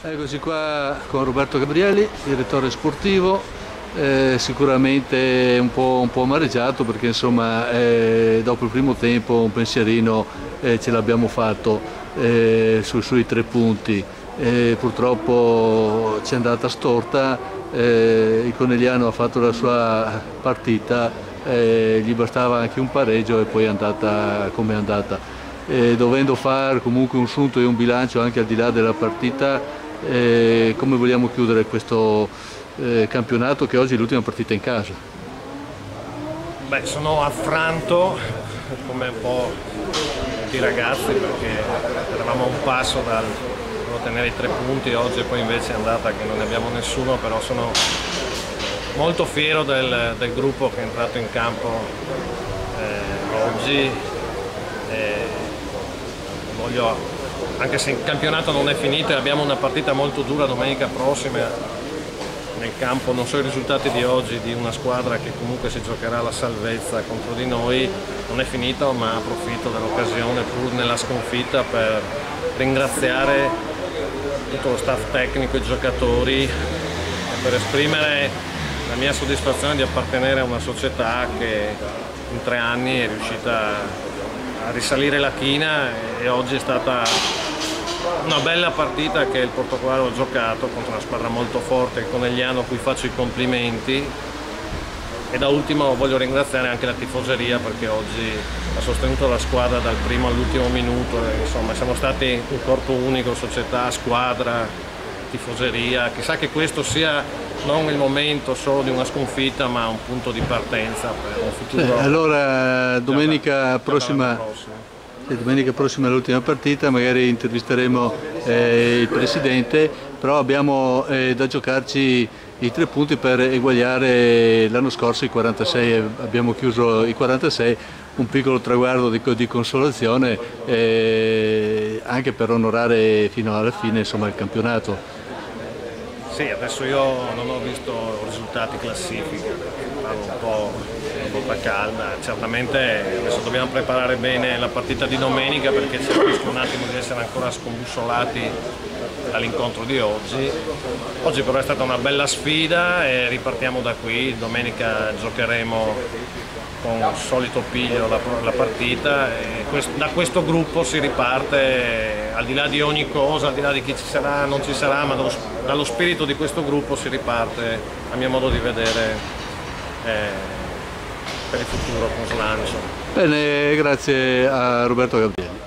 Eccoci qua con Roberto Gabrielli, direttore sportivo, sicuramente un po' amareggiato perché insomma dopo il primo tempo un pensierino ce l'abbiamo fatto sui 3 punti, purtroppo ci è andata storta, il Conegliano ha fatto la sua partita, gli bastava anche un pareggio e poi è andata come è andata. Dovendo fare comunque un sunto e un bilancio anche al di là della partita, come vogliamo chiudere questo campionato, che oggi è l'ultima partita in casa? Beh, sono affranto come un po' tutti i ragazzi, perché eravamo a un passo dal ottenere i 3 punti oggi, e poi invece è andata che non ne abbiamo nessuno. Però sono molto fiero del gruppo che è entrato in campo oggi. Anche se il campionato non è finito e abbiamo una partita molto dura domenica prossima nel campo, non so i risultati di oggi di una squadra che comunque si giocherà la salvezza contro di noi, non è finito, ma approfitto dell'occasione pur nella sconfitta per ringraziare tutto lo staff tecnico, i giocatori, e per esprimere la mia soddisfazione di appartenere a una società che in 3 anni è riuscita a risalire la china, e oggi è stata una bella partita che il Portogallo ha giocato contro una squadra molto forte, il Conegliano, a cui faccio i complimenti. E da ultimo voglio ringraziare anche la tifoseria, perché oggi ha sostenuto la squadra dal primo all'ultimo minuto, e insomma siamo stati un corpo unico, società, squadra, tifoseria. Chissà che questo sia non il momento solo di una sconfitta, ma un punto di partenza per un futuro. Allora domenica prossima è l'ultima partita, magari intervisteremo il presidente, però abbiamo da giocarci i 3 punti per eguagliare l'anno scorso i 46, abbiamo chiuso i 46, un piccolo traguardo di consolazione, anche per onorare fino alla fine insomma il campionato. Sì, adesso io non ho visto risultati classifiche, parlo un po' calma. Certamente adesso dobbiamo preparare bene la partita di domenica, perché c'è il rischio un attimo di essere ancora scombussolati dall'incontro di oggi. Oggi però è stata una bella sfida e ripartiamo da qui. Domenica giocheremo con il solito piglio la partita, e da questo gruppo si riparte, al di là di ogni cosa, al di là di chi ci sarà, non ci sarà, ma dallo spirito di questo gruppo si riparte, a mio modo di vedere, per il futuro con slancio. Bene, grazie a Roberto Gabrielli.